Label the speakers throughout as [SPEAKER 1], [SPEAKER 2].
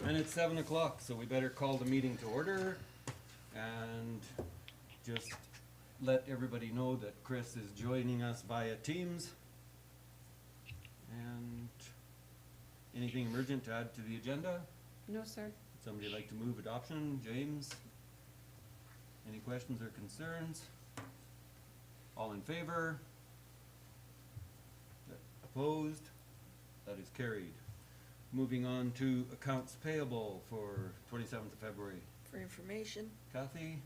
[SPEAKER 1] And it's 7 o'clock, so we better call the meeting to order and just let everybody know that Chris is joining us via Teams. And anything emergent to add to the agenda?
[SPEAKER 2] No, sir.
[SPEAKER 1] Somebody like to move adoption? James? Any questions or concerns? All in favor? Opposed? That is carried. Moving on to accounts payable for 27th of February.
[SPEAKER 3] For information.
[SPEAKER 1] Kathy?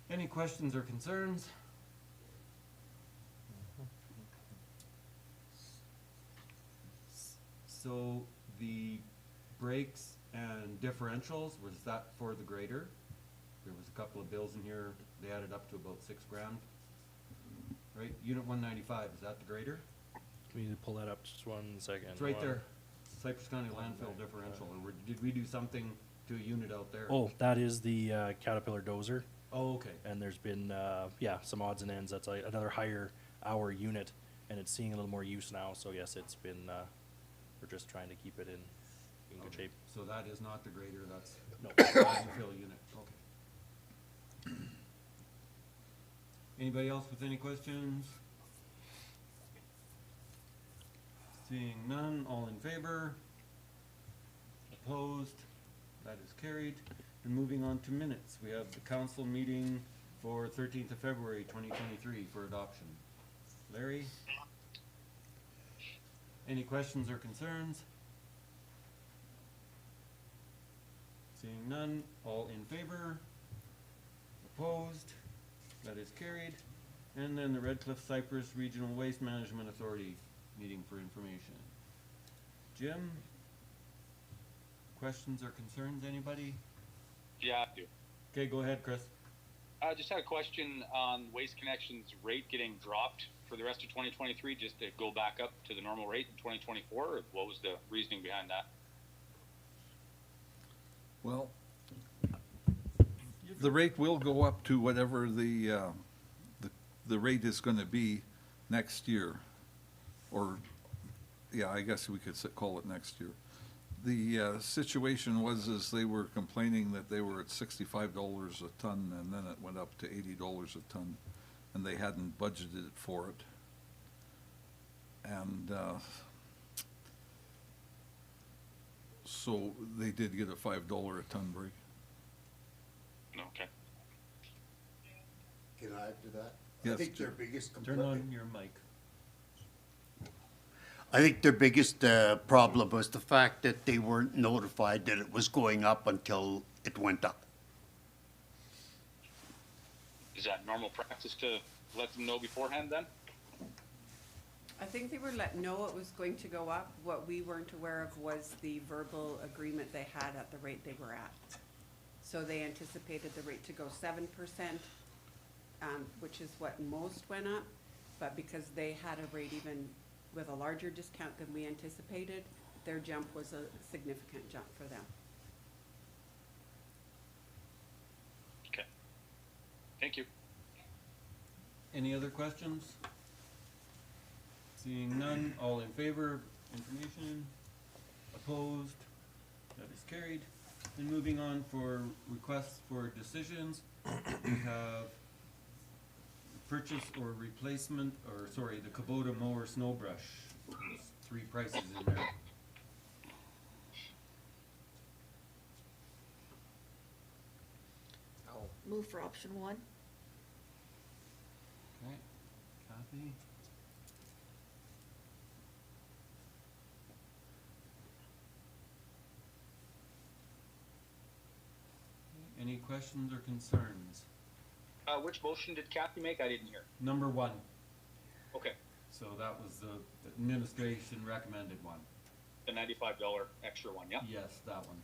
[SPEAKER 1] Any questions or concerns? So the brakes and differentials, was that for the grader? There was a couple of bills in here, they added up to about $6 grand. Right, unit 195, is that the grader?
[SPEAKER 4] Can we pull that up just 1 second?
[SPEAKER 1] It's right there, Cypress County landfill differential, or did we do something to a unit out there?
[SPEAKER 4] Oh, that is the Caterpillar dozer,
[SPEAKER 1] Oh, okay,
[SPEAKER 4] and there's been, yeah, some odds and ends. That's another higher hour unit, and it's seeing a little more use now, so yes, it's been, we're just trying to keep it in good
[SPEAKER 1] okay.
[SPEAKER 4] shape.
[SPEAKER 1] So that is not the grader, that's
[SPEAKER 4] No.
[SPEAKER 1] landfill unit, okay. Anybody else with any questions? Seeing none, all in favor? Opposed? That is carried. And moving on to minutes, we have the council meeting for 13th of February 2023 for adoption. Larry? Any questions or concerns? Seeing none, all in favor? Opposed? That is carried. And then the Redcliff Cypress Regional Waste Management Authority meeting for information. Jim? Questions or concerns, anybody?
[SPEAKER 5] Yeah, I do.
[SPEAKER 1] Okay, go ahead, Chris.
[SPEAKER 5] I just had a question on Waste Connections rate getting dropped for the rest of 2023, just to go back up to the normal rate in 2024, or what was the reasoning behind that?
[SPEAKER 6] Well, the rate will go up to whatever the rate is gonna be next year. Or, yeah, I guess we could call it next year. The situation is they were complaining that they were at $65 a ton, and then it went up to $80 a ton, and they hadn't budgeted for it. And so they did get a $5 a ton break.
[SPEAKER 5] Okay.
[SPEAKER 7] Can I add to that?
[SPEAKER 6] Yes,
[SPEAKER 7] I think their
[SPEAKER 6] Jim.
[SPEAKER 7] biggest
[SPEAKER 1] Turn
[SPEAKER 7] complaint,
[SPEAKER 1] on your mic.
[SPEAKER 7] I think their biggest problem was the fact that they weren't notified that it was going up until it went up.
[SPEAKER 5] Is that normal practice to let them know beforehand then?
[SPEAKER 2] I think they were let know it was going to go up. What we weren't aware of was the verbal agreement they had at the rate they were at. So they anticipated the rate to go 7%, which is what most went up. But because they had a rate even with a larger discount than we anticipated, their jump was a significant jump for them.
[SPEAKER 5] Okay. Thank you.
[SPEAKER 1] Any other questions? Seeing none, all in favor of information? Opposed? That is carried. And moving on for requests for decisions, we have purchase or replacement, or sorry, the Kubota mower snow brush. There's 3 prices in there.
[SPEAKER 3] I'll move for option 1.
[SPEAKER 1] Okay, Kathy? Any questions or concerns?
[SPEAKER 5] Which motion did Kathy make? I didn't hear.
[SPEAKER 1] Number 1,
[SPEAKER 5] Okay,
[SPEAKER 1] so that was the administration recommended one.
[SPEAKER 5] the $95 extra one, yeah?
[SPEAKER 1] Yes, that one.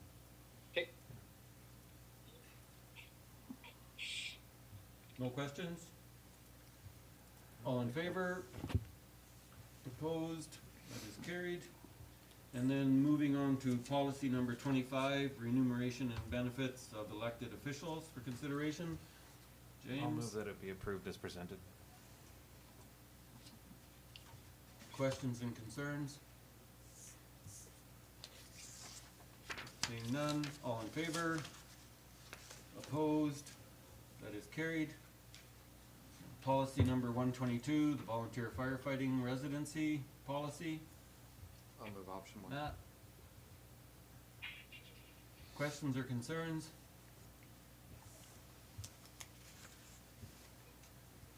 [SPEAKER 5] Okay.
[SPEAKER 1] No questions? All in favor? Opposed? That is carried. And then moving on to policy number 25, remuneration and benefits of elected officials for consideration. James?
[SPEAKER 8] I'll move that it be approved as presented.
[SPEAKER 1] Questions and concerns? Seeing none, all in favor? Opposed? That is carried. Policy number 122, the volunteer firefighting residency policy.
[SPEAKER 8] I'll move option one.
[SPEAKER 1] Matt? Questions or concerns?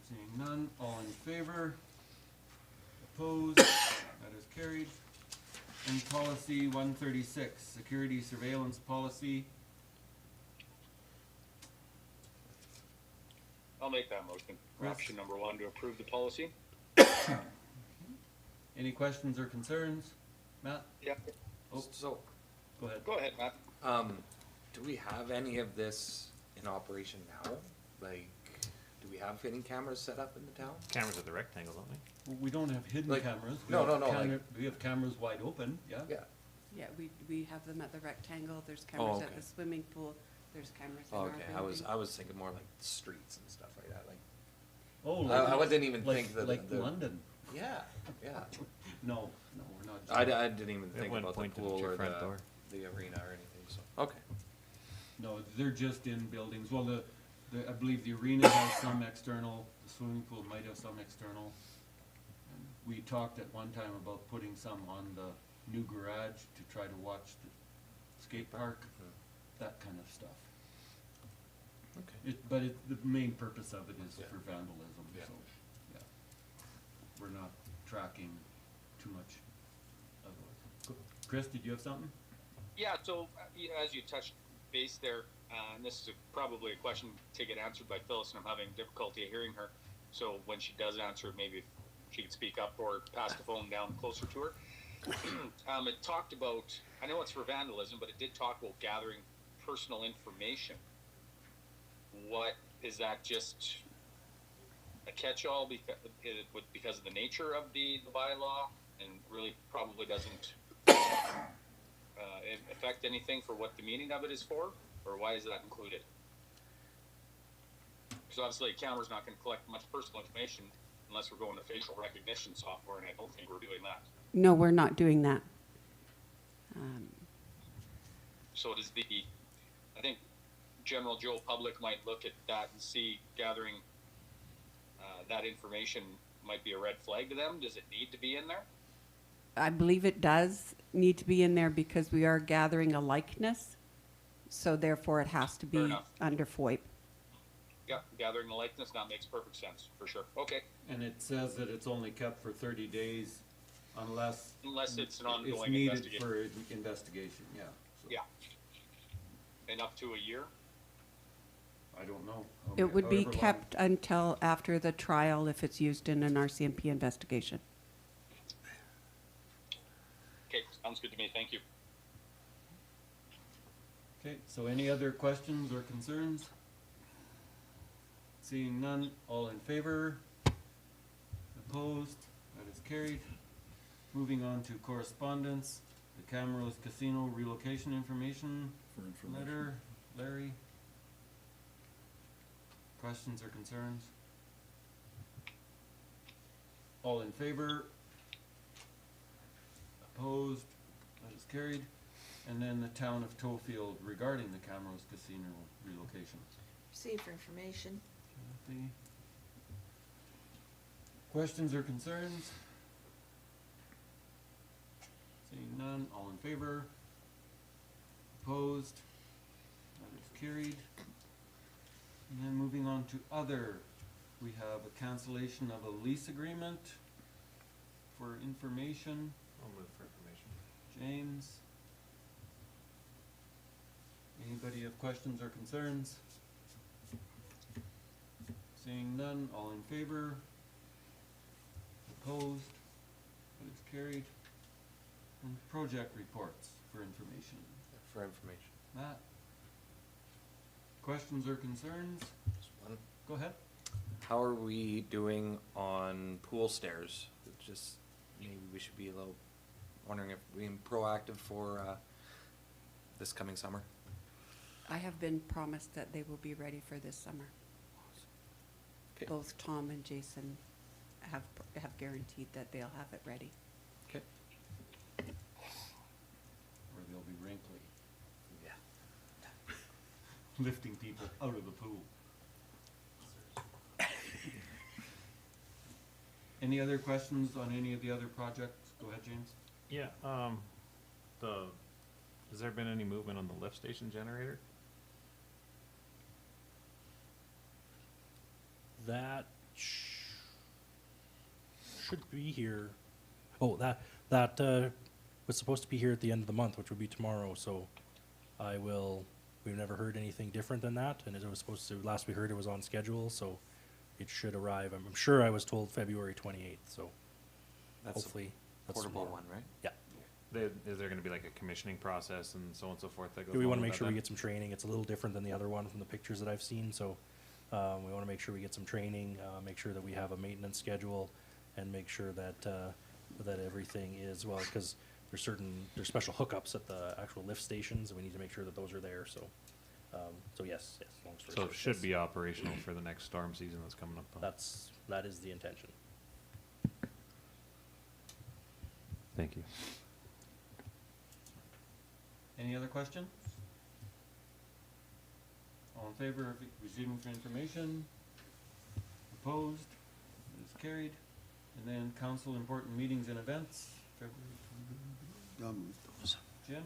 [SPEAKER 1] Seeing none, all in favor? Opposed? That is carried. And policy 136, security surveillance policy.
[SPEAKER 5] I'll make that motion for
[SPEAKER 1] Chris?
[SPEAKER 5] option number 1 to approve the policy.
[SPEAKER 1] Any questions or concerns? Matt?
[SPEAKER 5] Yeah.
[SPEAKER 1] Oh,
[SPEAKER 8] So,
[SPEAKER 1] go ahead.
[SPEAKER 5] Go ahead, Matt.
[SPEAKER 8] do we have any of this in operation now? Like, do we have hidden cameras set up in the town?
[SPEAKER 9] Cameras at the rectangle, don't we?
[SPEAKER 1] Well, we don't have hidden
[SPEAKER 8] Like-
[SPEAKER 1] cameras. We
[SPEAKER 8] no,
[SPEAKER 1] have
[SPEAKER 8] no, no, like-
[SPEAKER 1] We have cameras wide open, yeah?
[SPEAKER 8] Yeah.
[SPEAKER 2] Yeah, we have them at the rectangle, there's cameras at
[SPEAKER 8] okay.
[SPEAKER 2] the swimming pool, there's cameras in our
[SPEAKER 8] Okay,
[SPEAKER 2] building.
[SPEAKER 8] I was thinking more like streets and stuff like that, like,
[SPEAKER 1] Oh,
[SPEAKER 8] I didn't even
[SPEAKER 1] like,
[SPEAKER 8] think that
[SPEAKER 1] like
[SPEAKER 8] the-
[SPEAKER 1] London.
[SPEAKER 8] yeah, yeah.
[SPEAKER 1] No, we're not.
[SPEAKER 8] I didn't even
[SPEAKER 9] It
[SPEAKER 8] think
[SPEAKER 9] wouldn't
[SPEAKER 8] about the
[SPEAKER 9] point to
[SPEAKER 8] pool
[SPEAKER 9] your
[SPEAKER 8] or
[SPEAKER 9] front door.
[SPEAKER 8] the arena or anything, so, okay.
[SPEAKER 1] No, they're just in buildings. Well, I believe the arena has some external, the swimming pool might have some external. And we talked at one time about putting some on the new garage to try to watch the skate park, that kind of stuff.
[SPEAKER 8] Okay.
[SPEAKER 1] But the main purpose of it is
[SPEAKER 8] Yeah.
[SPEAKER 1] for vandalism,
[SPEAKER 8] Yeah.
[SPEAKER 1] so, yeah. We're not tracking too much otherwise. Chris, did you have something?
[SPEAKER 5] Yeah, so as you touched base there, and this is probably a question to get answered by Phyllis, and I'm having difficulty hearing her. So when she does answer, maybe if she could speak up or pass the phone down closer to her. It talked about, I know it's for vandalism, but it did talk about gathering personal information. What, is that just a catch-all because of the nature of the bylaw, and really probably doesn't affect anything for what the meaning of it is for, or why is that included? Because obviously a camera's not going to collect much personal information unless we're going to facial recognition software, and I don't think we're doing that.
[SPEAKER 2] No, we're not doing that.
[SPEAKER 5] So does I think general Joe public might look at that and see gathering that information might be a red flag to them. Does it need to be in there?
[SPEAKER 2] I believe it does need to be in there because we are gathering a likeness, so therefore it has to
[SPEAKER 5] Fair
[SPEAKER 2] be
[SPEAKER 5] enough.
[SPEAKER 2] under FOIP.
[SPEAKER 5] Yeah, gathering the likeness, that makes perfect sense, for sure. Okay,
[SPEAKER 1] And it says that it's only kept for 30 days unless
[SPEAKER 5] unless it's an
[SPEAKER 1] it's
[SPEAKER 5] ongoing
[SPEAKER 1] needed
[SPEAKER 5] investigation.
[SPEAKER 1] for an investigation, yeah. So,
[SPEAKER 5] Yeah. And up to a year?
[SPEAKER 1] I don't know.
[SPEAKER 2] It would be
[SPEAKER 1] However long-
[SPEAKER 2] kept until after the trial if it's used in an RCMP investigation.
[SPEAKER 5] Okay, sounds good to me, thank you.
[SPEAKER 1] Okay, so any other questions or concerns? Seeing none, all in favor? Opposed? That is carried. Moving on to correspondence, the Camrose Casino relocation information
[SPEAKER 6] For information.
[SPEAKER 1] letter. Larry? Questions or concerns? All in favor? Opposed? That is carried. And then the town of Tofield regarding the Camrose Casino relocation.
[SPEAKER 3] Receive for information.
[SPEAKER 1] Kathy? Questions or concerns? Seeing none, all in favor? Opposed? That is carried. And then moving on to other, we have a cancellation of a lease agreement for information.
[SPEAKER 8] I'll move for information.
[SPEAKER 1] James? Anybody have questions or concerns? Seeing none, all in favor? Opposed? That is carried. And project reports for information.
[SPEAKER 8] For information.
[SPEAKER 1] Matt? Questions or concerns?
[SPEAKER 8] Just one.
[SPEAKER 1] Go ahead.
[SPEAKER 8] How are we doing on pool stairs? Just, maybe we should be a little, wondering if we're being proactive for, this coming summer.
[SPEAKER 2] I have been promised that they will be ready for this summer.
[SPEAKER 8] Okay.
[SPEAKER 2] Both Tom and Jason have guaranteed that they'll have it ready.
[SPEAKER 8] Okay.
[SPEAKER 1] Or they'll be wrinkly. lifting people out of the pool. Any other questions on any of the other projects? Go ahead, James.
[SPEAKER 9] Yeah, has there been any movement on the lift station generator?
[SPEAKER 4] That should be here. Oh, that was supposed to be here at the end of the month, which would be tomorrow, so we've never heard anything different than that, and it was supposed to, last we heard it was on schedule, so it should arrive. I'm sure I was told February 28th, so
[SPEAKER 8] That's a
[SPEAKER 4] hopefully that's
[SPEAKER 8] portable
[SPEAKER 4] tomorrow.
[SPEAKER 8] one, right?
[SPEAKER 4] Yeah.
[SPEAKER 9] Is there gonna be like a commissioning process and so on and so forth that goes
[SPEAKER 4] We
[SPEAKER 9] along
[SPEAKER 4] want to
[SPEAKER 9] with
[SPEAKER 4] make
[SPEAKER 9] that
[SPEAKER 4] sure we
[SPEAKER 9] then?
[SPEAKER 4] get some training. It's a little different than the other one from the pictures that I've seen, so we want to make sure we get some training, make sure that we have a maintenance schedule, and make sure that that everything is, well, because there's special hookups at the actual lift stations, and we need to make sure that those are there, so yes, long story
[SPEAKER 9] So
[SPEAKER 4] short,
[SPEAKER 9] it should
[SPEAKER 4] yes.
[SPEAKER 9] be operational for the next storm season that's coming up. Then.
[SPEAKER 4] That is the intention.
[SPEAKER 9] Thank you.
[SPEAKER 1] Any other questions? All in favor of receiving for information? Opposed? It is carried. And then council important meetings and events, February. Jim?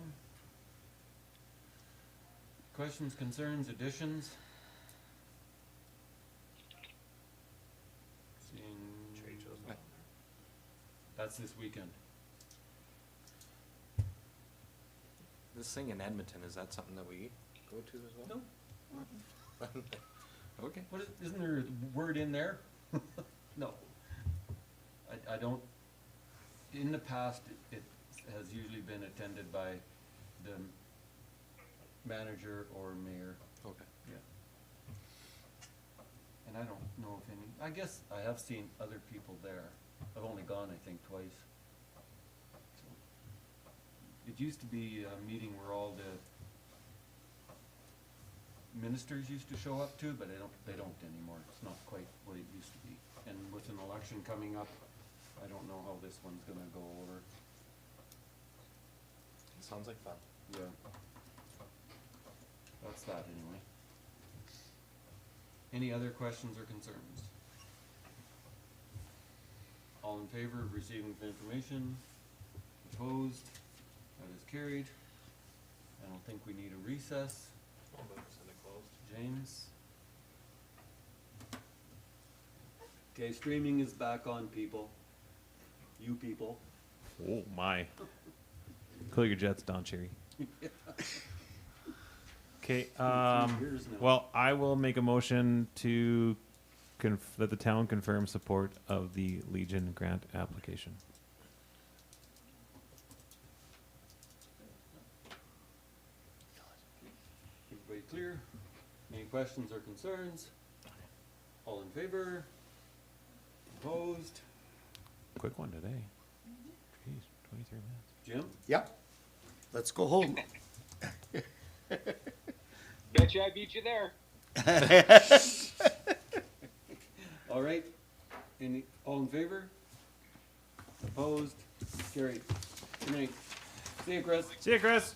[SPEAKER 1] Questions, concerns, additions? Seeing. That's this weekend.
[SPEAKER 8] This thing in Edmonton, is that something that we go to as well?
[SPEAKER 1] No.
[SPEAKER 8] Okay.
[SPEAKER 1] What is, isn't there a word in there? No. I don't, in the past, it has usually been attended by the manager or mayor,
[SPEAKER 8] Okay.
[SPEAKER 1] yeah. And I don't know if any, I guess I have seen other people there. I've only gone, I think, twice. So, it used to be a meeting where all the ministers used to show up to, but they don't anymore. It's not quite what it used to be. And with an election coming up, I don't know how this one's gonna go over.
[SPEAKER 8] Sounds like fun.
[SPEAKER 1] Yeah. That's that anyway. Any other questions or concerns? All in favor of receiving the information? Opposed? That is carried. I don't think we need a recess. James? Okay, streaming is back on, people. You people.
[SPEAKER 9] Oh my. Cool your jets down, Cherry. Okay,
[SPEAKER 1] years now.
[SPEAKER 9] well, I will make a motion to that the town confirm support of the Legion grant application.
[SPEAKER 1] Everybody clear? Any questions or concerns? All in favor? Opposed?
[SPEAKER 9] Quick one today. Jeez, 23 minutes.
[SPEAKER 1] Jim?
[SPEAKER 7] Yep. Let's go home.
[SPEAKER 5] Bet you I beat you there.
[SPEAKER 1] All right. All in favor? Opposed? Carried. Good night. See you, Chris.
[SPEAKER 9] See you, Chris.